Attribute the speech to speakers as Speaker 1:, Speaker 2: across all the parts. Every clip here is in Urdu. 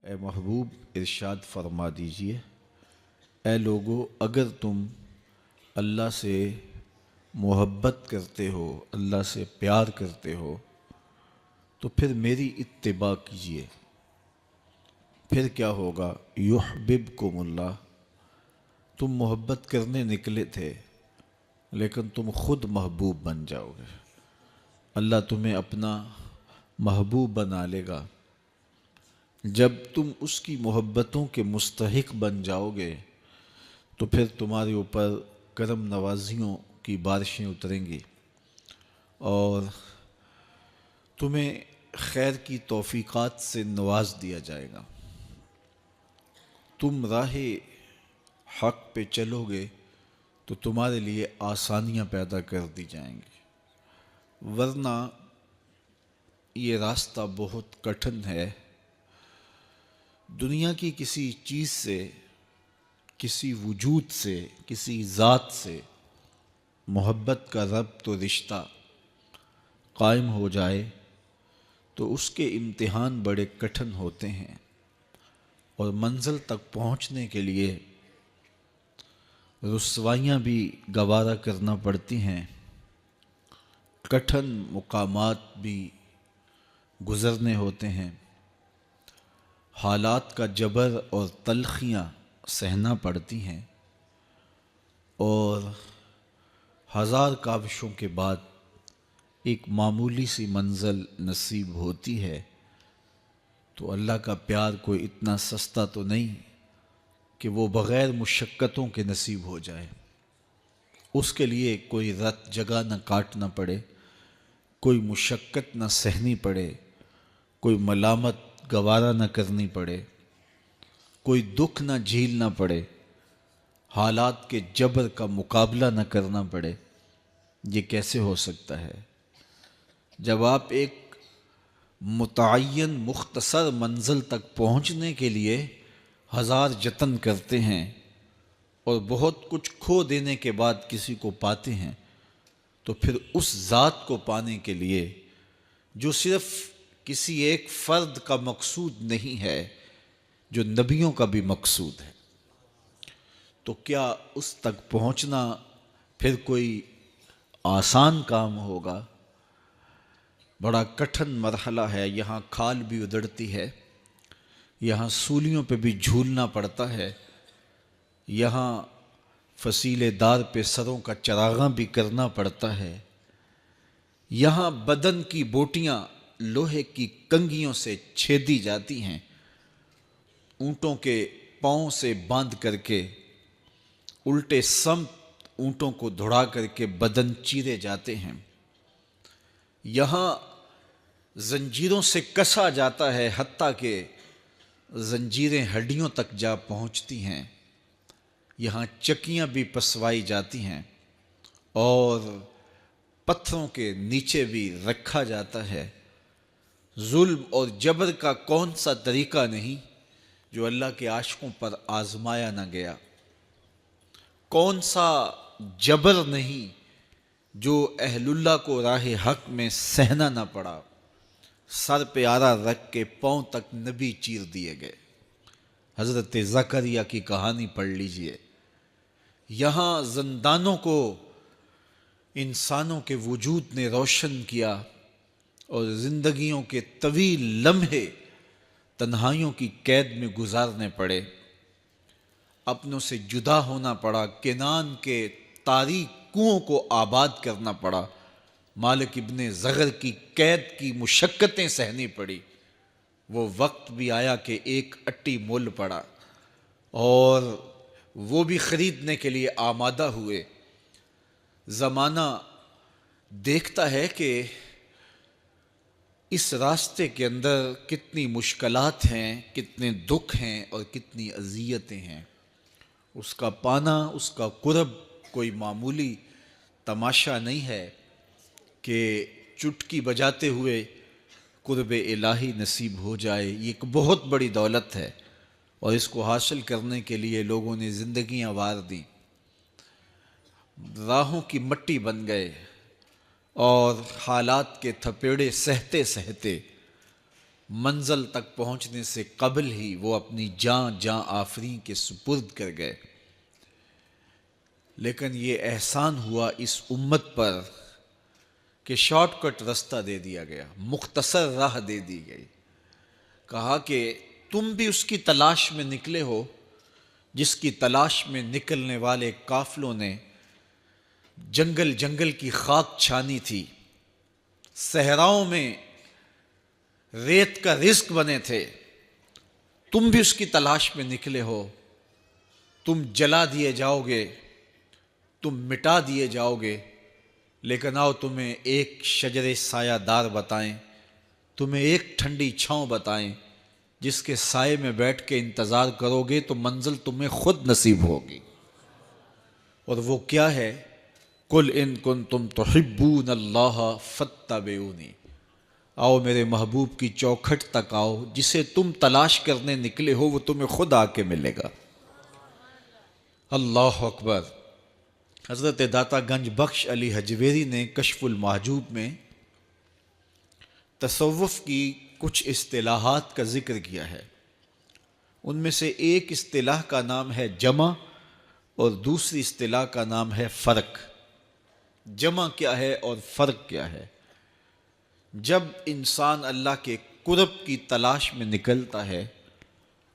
Speaker 1: اے محبوب ارشاد فرما دیجئے، اے لوگو اگر تم اللہ سے محبت کرتے ہو، اللہ سے پیار کرتے ہو تو پھر میری اتباع کیجئے۔ پھر کیا ہوگا؟ یحببکم اللہ، تم محبت کرنے نکلے تھے لیکن تم خود محبوب بن جاؤ گے، اللہ تمہیں اپنا محبوب بنا لے گا۔ جب تم اس کی محبتوں کے مستحق بن جاؤ گے تو پھر تمہارے اوپر کرم نوازیوں کی بارشیں اتریں گی اور تمہیں خیر کی توفیقات سے نواز دیا جائے گا۔ تم راہ حق پہ چلو گے تو تمہارے لیے آسانیاں پیدا کر دی جائیں گی، ورنہ یہ راستہ بہت کٹھن ہے۔ دنیا کی کسی چیز سے، کسی وجود سے، کسی ذات سے محبت کا ربط و رشتہ قائم ہو جائے تو اس کے امتحان بڑے کٹھن ہوتے ہیں اور منزل تک پہنچنے کے لیے رسوائیاں بھی گوارا کرنا پڑتی ہیں، کٹھن مقامات بھی گزرنے ہوتے ہیں، حالات کا جبر اور تلخیاں سہنا پڑتی ہیں، اور ہزار کاوشوں کے بعد ایک معمولی سی منزل نصیب ہوتی ہے۔ تو اللہ کا پیار کوئی اتنا سستا تو نہیں کہ وہ بغیر مشقتوں کے نصیب ہو جائے، اس کے لیے کوئی رت جگہ نہ کاٹنا پڑے، کوئی مشقت نہ سہنی پڑے، کوئی ملامت گوارا نہ کرنی پڑے، کوئی دکھ نہ جھیلنا پڑے، حالات کے جبر کا مقابلہ نہ کرنا پڑے۔ یہ کیسے ہو سکتا ہے؟ جب آپ ایک متعین مختصر منزل تک پہنچنے کے لیے ہزار جتن کرتے ہیں اور بہت کچھ کھو دینے کے بعد کسی کو پاتے ہیں، تو پھر اس ذات کو پانے کے لیے جو صرف کسی ایک فرد کا مقصود نہیں ہے، جو نبیوں کا بھی مقصود ہے، تو کیا اس تک پہنچنا پھر کوئی آسان کام ہوگا؟ بڑا کٹھن مرحلہ ہے۔ یہاں کھال بھی ادڑتی ہے، یہاں سولیوں پہ بھی جھولنا پڑتا ہے، یہاں فصیلے دار پہ سروں کا چراغاں بھی کرنا پڑتا ہے، یہاں بدن کی بوٹیاں لوہے کی کنگھیوں سے چھیدی جاتی ہیں، اونٹوں کے پاؤں سے باندھ کر کے الٹے سمت اونٹوں کو دھڑا کر کے بدن چیرے جاتے ہیں، یہاں زنجیروں سے کسا جاتا ہے حتیٰ کہ زنجیریں ہڈیوں تک جا پہنچتی ہیں، یہاں چکیاں بھی پسوائی جاتی ہیں اور پتھروں کے نیچے بھی رکھا جاتا ہے۔ ظلم اور جبر کا کون سا طریقہ نہیں جو اللہ کے عاشقوں پر آزمایا نہ گیا، کون سا جبر نہیں جو اہل اللہ کو راہ حق میں سہنا نہ پڑا۔ سر پہ آرا رکھ کے پاؤں تک نبی چیر دیے گئے۔ حضرت زکریا کی کہانی پڑھ لیجئے۔ یہاں زندانوں کو انسانوں کے وجود نے روشن کیا اور زندگیوں کے طویل لمحے تنہائیوں کی قید میں گزارنے پڑے، اپنوں سے جدا ہونا پڑا، کنان کے تاریک کنووں کو آباد کرنا پڑا، مالک ابن زغر کی قید کی مشقتیں سہنی پڑی۔ وہ وقت بھی آیا کہ ایک اٹی مول پڑا اور وہ بھی خریدنے کے لیے آمادہ ہوئے۔ زمانہ دیکھتا ہے کہ اس راستے کے اندر کتنی مشکلات ہیں، کتنے دکھ ہیں اور کتنی اذیتیں ہیں۔ اس کا پانا، اس کا قرب کوئی معمولی تماشا نہیں ہے کہ چٹکی بجاتے ہوئے قرب الہی نصیب ہو جائے۔ یہ ایک بہت بڑی دولت ہے اور اس کو حاصل کرنے کے لیے لوگوں نے زندگیاں وار دیں، راہوں کی مٹی بن گئے اور حالات کے تھپیڑے سہتے سہتے منزل تک پہنچنے سے قبل ہی وہ اپنی جاں آفرین کے سپرد کر گئے۔ لیکن یہ احسان ہوا اس امت پر کہ شارٹ کٹ رستہ دے دیا گیا، مختصر راہ دے دی گئی۔ کہا کہ تم بھی اس کی تلاش میں نکلے ہو جس کی تلاش میں نکلنے والے قافلوں نے جنگل کی خاک چھانی تھی، صحراؤں میں ریت کا رزق بنے تھے، تم بھی اس کی تلاش میں نکلے ہو۔ تم جلا دیے جاؤ گے، تم مٹا دیے جاؤ گے، لیکن آؤ تمہیں ایک شجر سایہ دار بتائیں، تمہیں ایک ٹھنڈی چھاؤں بتائیں جس کے سائے میں بیٹھ کے انتظار کرو گے تو منزل تمہیں خود نصیب ہوگی۔ اور وہ کیا ہے؟ قُلْ إِن كُنتُمْ تُحِبُّونَ اللَّهَ فَاتَّبِعُونِی، آؤ میرے محبوب کی چوکھٹ تک آؤ، جسے تم تلاش کرنے نکلے ہو وہ تمہیں خود آ کے ملے گا۔ اللہ اکبر۔ حضرت داتا گنج بخش علی حجویری نے کشف المحجوب میں تصوف کی کچھ اصطلاحات کا ذکر کیا ہے۔ ان میں سے ایک اصطلاح کا نام ہے جمع اور دوسری اصطلاح کا نام ہے فرق۔ جمع کیا ہے اور فرق کیا ہے؟ جب انسان اللہ کے قرب کی تلاش میں نکلتا ہے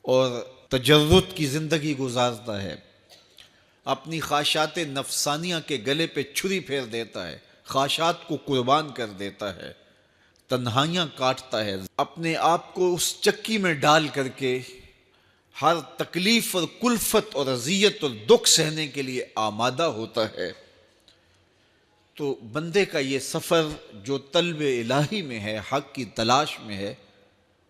Speaker 1: اور تجرد کی زندگی گزارتا ہے، اپنی خواہشات نفسانیہ کے گلے پہ چھری پھیر دیتا ہے، خواہشات کو قربان کر دیتا ہے، تنہائیاں کاٹتا ہے، اپنے آپ کو اس چکی میں ڈال کر کے ہر تکلیف اور کلفت اور اذیت اور دکھ سہنے کے لیے آمادہ ہوتا ہے، تو بندے کا یہ سفر جو طلب الہی میں ہے، حق کی تلاش میں ہے،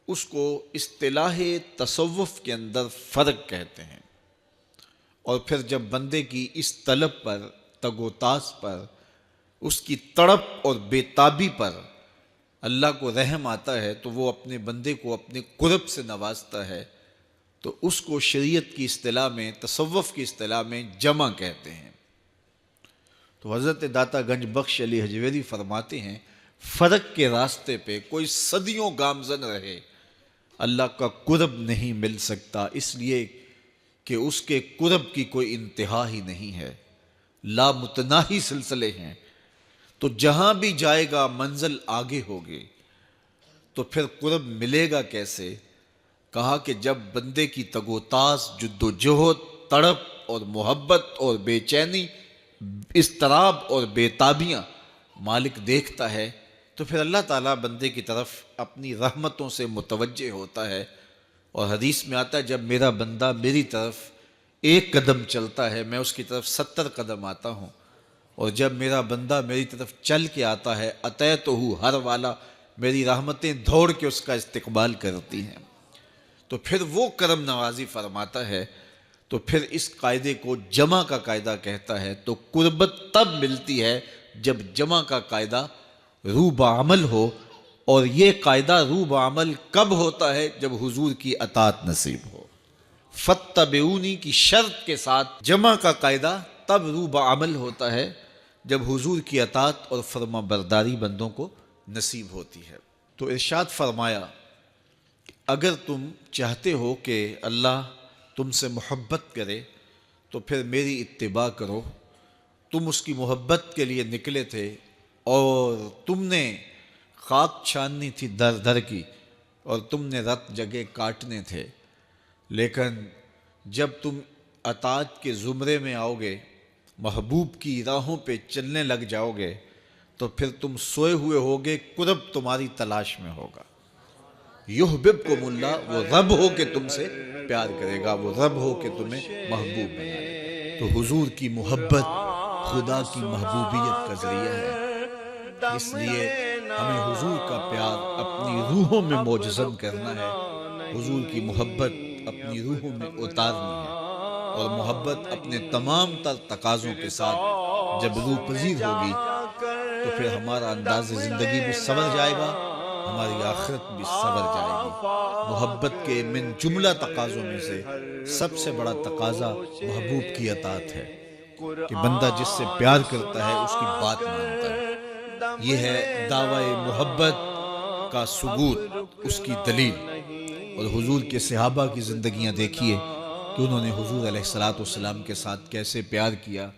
Speaker 1: اس کو اصطلاح تصوف کے اندر فرق کہتے ہیں۔ اور پھر جب بندے کی اس طلب پر، تگ و تاز پر، اس کی تڑپ اور بے تابی پر اللہ کو رحم آتا ہے تو وہ اپنے بندے کو اپنے قرب سے نوازتا ہے، تو اس کو شریعت کی اصطلاح میں، تصوف کی اصطلاح میں جمع کہتے ہیں۔ تو حضرت داتا گنج بخش علی حجویری فرماتے ہیں فرق کے راستے پہ کوئی صدیوں گامزن رہے، اللہ کا قرب نہیں مل سکتا، اس لیے کہ اس کے قرب کی کوئی انتہا ہی نہیں ہے، لامتناہی سلسلے ہیں۔ تو جہاں بھی جائے گا منزل آگے ہوگی، تو پھر قرب ملے گا کیسے؟ کہا کہ جب بندے کی تگ و تاز، جد و جہد، تڑپ اور محبت اور بے چینی، اضطراب اور بے تابیاں مالک دیکھتا ہے تو پھر اللہ تعالیٰ بندے کی طرف اپنی رحمتوں سے متوجہ ہوتا ہے۔ اور حدیث میں آتا ہے جب میرا بندہ میری طرف ایک قدم چلتا ہے میں اس کی طرف 70 قدم آتا ہوں، اور جب میرا بندہ میری طرف چل کے آتا ہے اتیتہ ہر والا، میری رحمتیں دوڑ کے اس کا استقبال کرتی ہیں، تو پھر وہ کرم نوازی فرماتا ہے۔ تو پھر اس قاعدے کو جمع کا قاعدہ کہتا ہے۔ تو قربت تب ملتی ہے جب جمع کا قاعدہ رو بعمل ہو، اور یہ قاعدہ رو بعمل کب ہوتا ہے؟ جب حضور کی اطاعت نصیب ہو۔ فاتبعونی کی شرط کے ساتھ جمع کا قاعدہ تب رو بعمل ہوتا ہے جب حضور کی اطاعت اور فرما برداری بندوں کو نصیب ہوتی ہے۔ تو ارشاد فرمایا اگر تم چاہتے ہو کہ اللہ تم سے محبت کرے تو پھر میری اتباع کرو۔ تم اس کی محبت کے لیے نکلے تھے اور تم نے خاک چھاننی تھی در در کی، اور تم نے رت جگہ کاٹنے تھے، لیکن جب تم اطاعت کے زمرے میں آؤ گے، محبوب کی راہوں پہ چلنے لگ جاؤ گے، تو پھر تم سوئے ہوئے ہوگے، قرب تمہاری تلاش میں ہوگا۔ یحببکم اللہ، وہ رب ہو کے تم سے پیار کرے گا، وہ رب ہو کے تمہیں محبوب بنائے۔ تو حضور کی محبت خدا کی محبوبیت کا ذریعہ ہے، اس لیے ہمیں حضور کا پیار اپنی روحوں میں موجزن کرنا ہے، حضور کی محبت اپنی روحوں میں اتارنی ہے، اور محبت اپنے تمام تر تقاضوں کے ساتھ جب روح پذیر ہوگی تو پھر ہمارا انداز زندگی بھی سنور جائے گا، ہماری آخرت بھی سنور جائے گی۔ محبت کے من جملہ تقاضوں میں سے سب سے بڑا تقاضا محبوب کی اطاعت ہے، کہ بندہ جس سے پیار کرتا ہے اس کی بات مانتا ہے۔ یہ ہے دعوی محبت کا ثبوت، اس کی دلیل۔ اور حضور کے صحابہ کی زندگیاں دیکھیے کہ انہوں نے حضور علیہ الصلوۃ والسلام کے ساتھ کیسے پیار کیا،